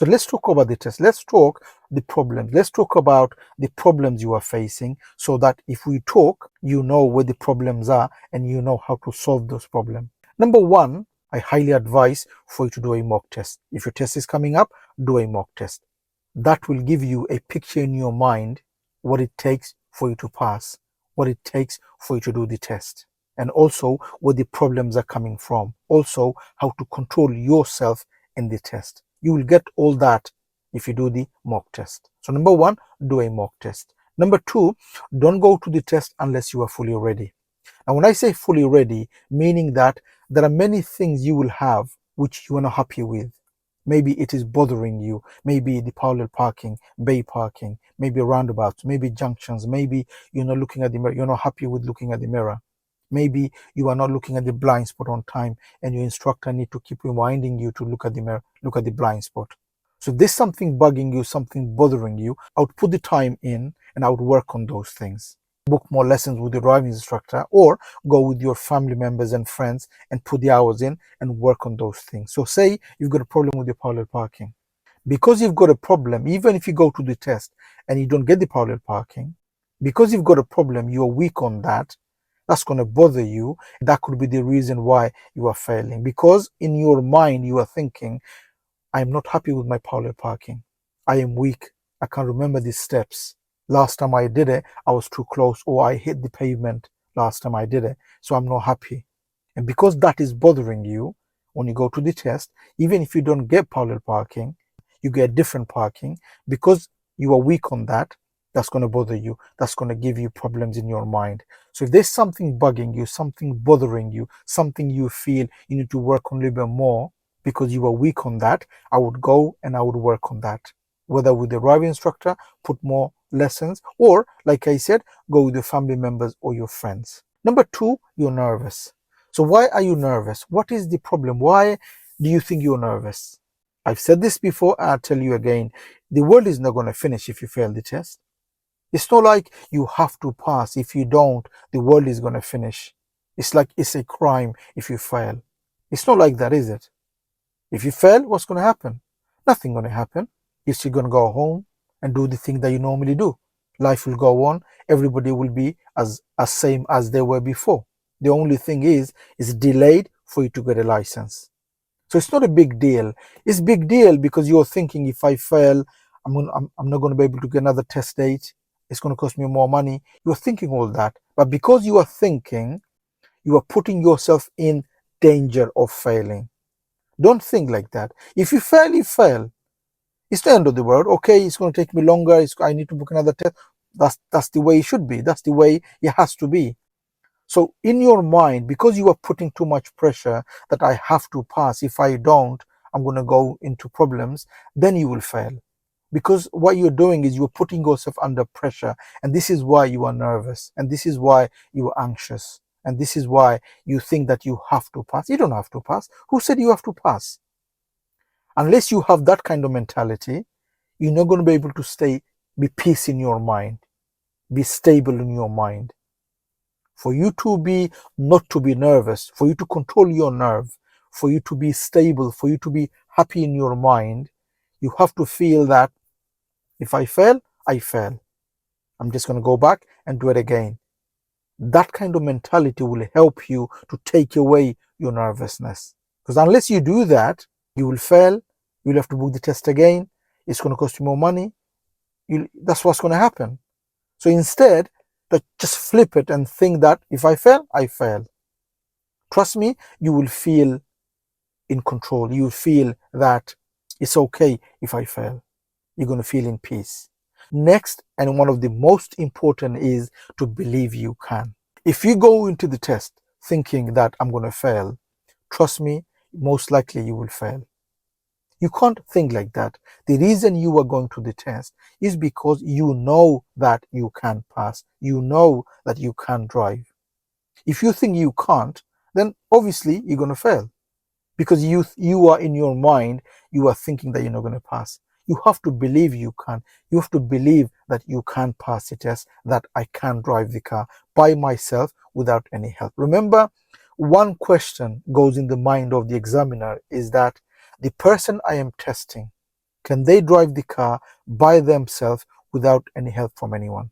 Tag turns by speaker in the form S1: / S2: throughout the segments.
S1: So let's talk about the test. Let's talk the problems. Let's talk about the problems you are facing so that if we talk, you know where the problems are and you know how to solve those problems. Number one, I highly advise for you to do a mock test. If your test is coming up, do a mock test. That will give you a picture in your mind what it takes for you to pass, what it takes for you to do the test, and also where the problems are coming from. Also, how to control yourself in the test. You will get all that if you do the mock test. So number one, do a mock test. Number two, don't go to the test unless you are fully ready. And when I say fully ready, meaning that there are many things you will have which you are not happy with. Maybe it is bothering you. Maybe the parallel parking, bay parking, maybe roundabouts, maybe junctions. Maybe you're not looking at the mirror. You're not happy with looking at the mirror. Maybe you are not looking at the blind spot on time and your instructor need to keep reminding you to look at the mirror, look at the blind spot. So if there's something bugging you, something bothering you, I would put the time in and I would work on those things. Book more lessons with the driving instructor or go with your family members and friends and put the hours in and work on those things. So say you've got a problem with your parallel parking. Because you've got a problem, even if you go to the test and you don't get the parallel parking, because you've got a problem, you're weak on that, that's going to bother you. That could be the reason why you are failing. Because in your mind, you are thinking, I'm not happy with my parallel parking. I am weak. I can't remember these steps. Last time I did it, I was too close, or I hit the pavement last time I did it. So I'm not happy. And because that is bothering you, when you go to the test, even if you don't get parallel parking, you get different parking. Because you are weak on that, that's going to bother you. That's going to give you problems in your mind. So if there's something bugging you, something bothering you, something you feel you need to work on a little bit more because you are weak on that, I would go and I would work on that. Whether with the driving instructor, put more lessons, or like I said, go with your family members or your friends. Number two, you're nervous. So why are you nervous? What is the problem? Why do you think you're nervous? I've said this before, I'll tell you again. The world is not going to finish if you fail the test. It's not like you have to pass. If you don't, the world is going to finish. It's like it's a crime if you fail. It's not like that, is it? If you fail, what's going to happen? Nothing going to happen. You're still going to go home and do the thing that you normally do. Life will go on. Everybody will be as same as they were before. The only thing is delayed for you to get a license. So it's not a big deal. It's a big deal because you're thinking, if I fail, I'm not going to be able to get another test date. It's going to cost me more money. You're thinking all that. But because you are thinking, you are putting yourself in danger of failing. Don't think like that. If you fail, you fail. It's the end of the world. Okay, it's going to take me longer. I need to book another test. That's the way it should be. That's the way it has to be. So in your mind, because you are putting too much pressure that I have to pass, if I don't, I'm going to go into problems, then you will fail. Because what you're doing is you're putting yourself under pressure, and this is why you are nervous, and this is why you are anxious, and this is why you think that you have to pass. You don't have to pass. Who said you have to pass? Unless you have that kind of mentality, you're not going to be able to be peace in your mind, be stable in your mind. For you to be not to be nervous, for you to control your nerve, for you to be stable, for you to be happy in your mind, you have to feel that if I fail, I fail. I'm just going to go back and do it again. That kind of mentality will help you to take away your nervousness. Because unless you do that, you will fail. You'll have to book the test again. It's going to cost you more money. That's what's going to happen. So instead, just flip it and think that if I fail, I fail. Trust me, you will feel in control. You will feel that it's okay if I fail. You're going to feel in peace. Next, and one of the most important, is to believe you can. If you go into the test thinking that I'm going to fail, trust me, most likely you will fail. You can't think like that. The reason you are going to the test is because you know that you can pass. You know that you can drive. If you think you can't, then obviously you're going to fail. Because you are in your mind, you are thinking that you're not going to pass. You have to believe you can. You have to believe that you can pass the test, that I can drive the car by myself without any help. Remember, one question goes in the mind of the examiner is that the person I am testing, Can they drive the car by themselves without any help from anyone?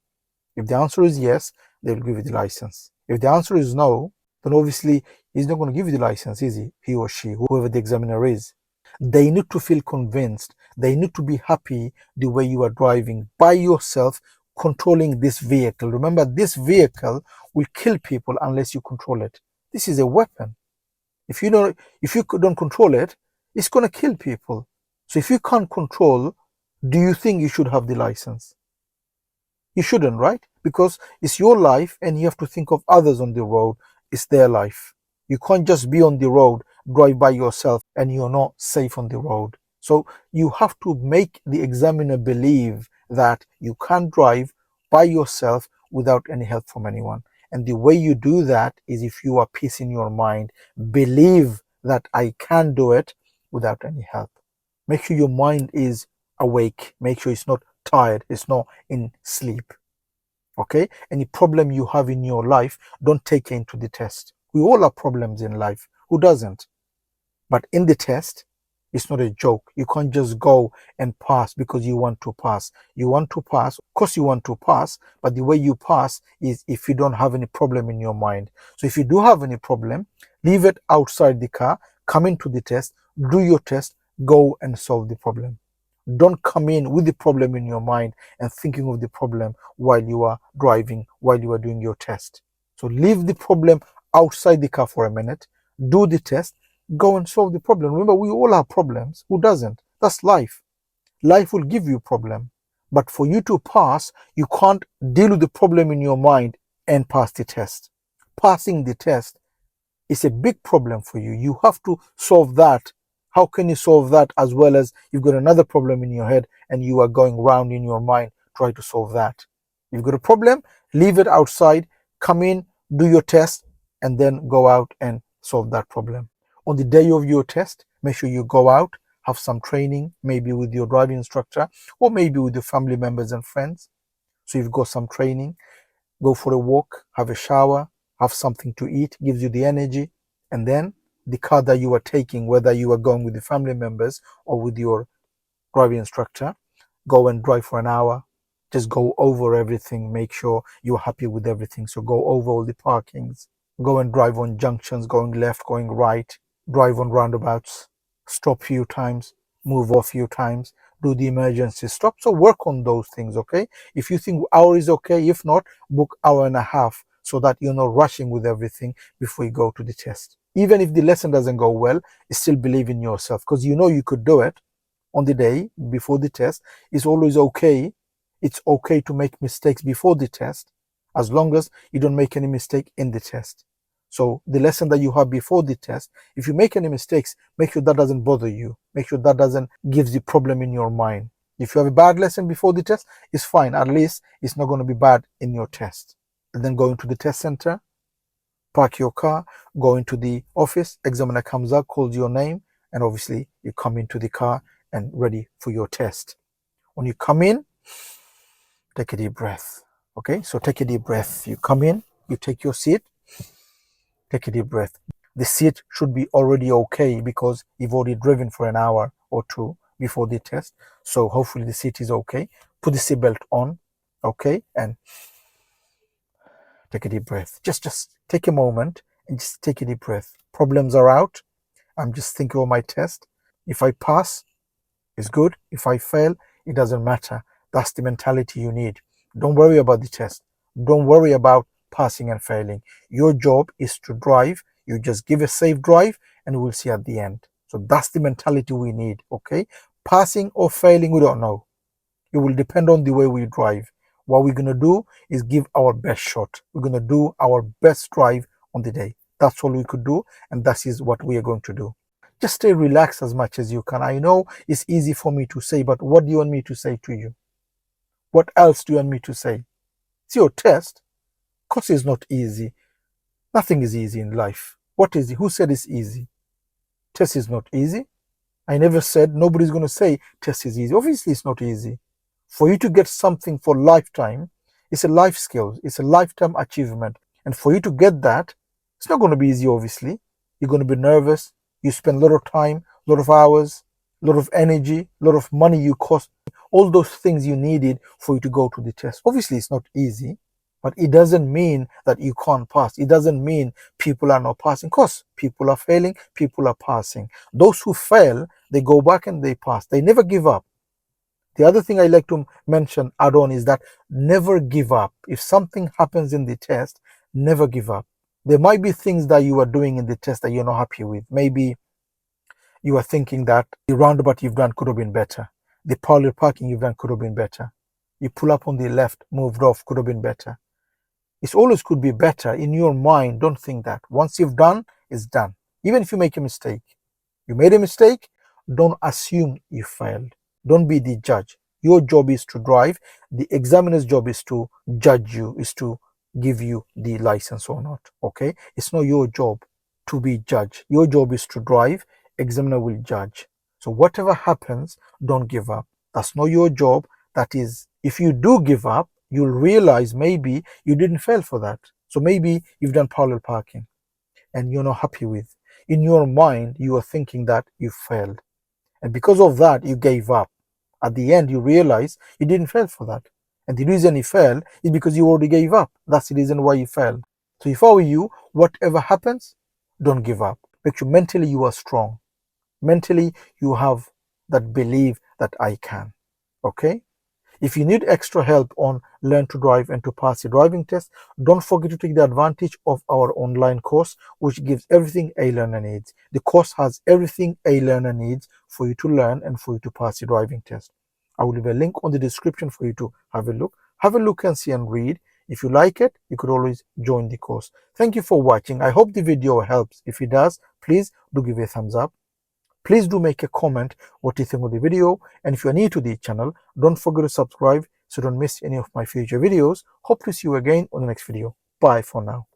S1: If the answer is yes, they will give you the license. If the answer is no, then obviously he's not going to give you the license, is he? He or she, whoever the examiner is. They need to feel convinced. They need to be happy the way you are driving by yourself, controlling this vehicle. Remember, this vehicle will kill people unless you control it. This is a weapon. If you don't control it, it's going to kill people. So if you can't control, do you think you should have the license? You shouldn't, right? Because it's your life and you have to think of others on the road. It's their life. You can't just be on the road, drive by yourself, and you're not safe on the road. So you have to make the examiner believe that you can drive by yourself without any help from anyone. And the way you do that is if you are peace in your mind, believe that I can do it without any help. Make sure your mind is awake. Make sure it's not tired, it's not in sleep. Okay, any problem you have in your life, don't take it into the test. We all have problems in life, who doesn't? But in the test, it's not a joke. You can't just go and pass because you want to pass. You want to pass, of course you want to pass, but the way you pass is if you don't have any problem in your mind. So if you do have any problem, leave it outside the car, come into the test, do your test, go and solve the problem. Don't come in with the problem in your mind and thinking of the problem while you are driving, while you are doing your test. So leave the problem outside the car for a minute, do the test, go and solve the problem. Remember, we all have problems. Who doesn't? That's life. Life will give you a problem. But for you to pass, you can't deal with the problem in your mind and pass the test. Passing the test is a big problem for you. You have to solve that. How can you solve that as well as you've got another problem in your head and you are going round in your mind try to solve that? You've got a problem, leave it outside, come in, do your test, and then go out and solve that problem. On the day of your test, make sure you go out, have some training, maybe with your driving instructor or maybe with your family members and friends. So you've got some training, go for a walk, have a shower, have something to eat, gives you the energy, and then the car that you are taking, whether you are going with the family members or with your driving instructor, go and drive for an hour. Just go over everything, make sure you're happy with everything. So go over all the parkings, go and drive on junctions, going left, going right, drive on roundabouts, stop few times, move off few times, do the emergency stop. So work on those things, okay? If you think hour is okay, if not, book hour and a half so that you're not rushing with everything before you go to the test. Even if the lesson doesn't go well, you still believe in yourself because you know you could do it on the day before the test. It's always okay. It's okay to make mistakes before the test as long as you don't make any mistake in the test. So the lesson that you have before the test, if you make any mistakes, make sure that doesn't bother you. Make sure that doesn't give you problem in your mind. If you have a bad lesson before the test, it's fine. At least it's not going to be bad in your test. And then go into the test center, park your car, go into the office, examiner comes up, calls your name, and obviously you come into the car and ready for your test. When you come in, take a deep breath. Okay, so take a deep breath. You come in, you take your seat, take a deep breath. The seat should be already okay because you've already driven for an hour or two before the test. So hopefully the seat is okay. Put the seatbelt on, okay, and take a deep breath. Just take a moment and just take a deep breath. Problems are out. I'm just thinking of my test. If I pass, it's good. If I fail, it doesn't matter. That's the mentality you need. Don't worry about the test. Don't worry about passing and failing. Your job is to drive. You just give a safe drive and we'll see at the end. So that's the mentality we need, okay? Passing or failing, we don't know. It will depend on the way we drive. What we're going to do is give our best shot. We're going to do our best drive on the day. That's all we could do, and that is what we are going to do. Just stay relaxed as much as you can. I know it's easy for me to say, but what do you want me to say to you? What else do you want me to say? It's your test. Of course it's not easy. Nothing is easy in life. What is it? Who said it's easy? Test is not easy. I never said, nobody's going to say test is easy. Obviously it's not easy. For you to get something for lifetime, it's a life skill. It's a lifetime achievement. And for you to get that, it's not going to be easy, obviously. You're going to be nervous. You spend a lot of time, a lot of hours. a lot of energy, a lot of money you cost, all those things you needed for you to go to the test. Obviously, it's not easy, but it doesn't mean that you can't pass. It doesn't mean people are not passing. Of course, people are failing, people are passing. Those who fail, they go back and they pass. They never give up. The other thing I like to mention, add on, is that never give up. If something happens in the test, never give up. There might be things that you are doing in the test that you're not happy with. Maybe you are thinking that the roundabout you've done could have been better. The parallel parking you've done could have been better. You pull up on the left, moved off, could have been better. It always could be better. In your mind, don't think that. Once you've done, it's done. Even if you make a mistake. You made a mistake, don't assume you failed. Don't be the judge. Your job is to drive. The examiner's job is to judge you, is to give you the license or not. Okay? It's not your job to be judged. Your job is to drive. Examiner will judge. So whatever happens, don't give up. That's not your job. That is, if you do give up, you'll realize maybe you didn't fail for that. So maybe you've done parallel parking and you're not happy with. In your mind, you are thinking that you failed. And because of that, you gave up. At the end, you realize you didn't fail for that. And the reason you failed is because you already gave up. That's the reason why you failed. So if I were you, whatever happens, don't give up. Make sure mentally you are strong. Mentally, you have that belief that I can. Okay? If you need extra help on learn to drive and to pass the driving test, don't forget to take the advantage of our online course, which gives everything a learner needs. The course has everything a learner needs for you to learn and for you to pass the driving test. I will leave a link on the description for you to have a look. Have a look and see and read. If you like it, you could always join the course. Thank you for watching. I hope the video helps. If it does, please do give a thumbs up. Please do make a comment what you think of the video, and if you are new to the channel, don't forget to subscribe so don't miss any of my future videos. Hope to see you again on the next video. Bye for now.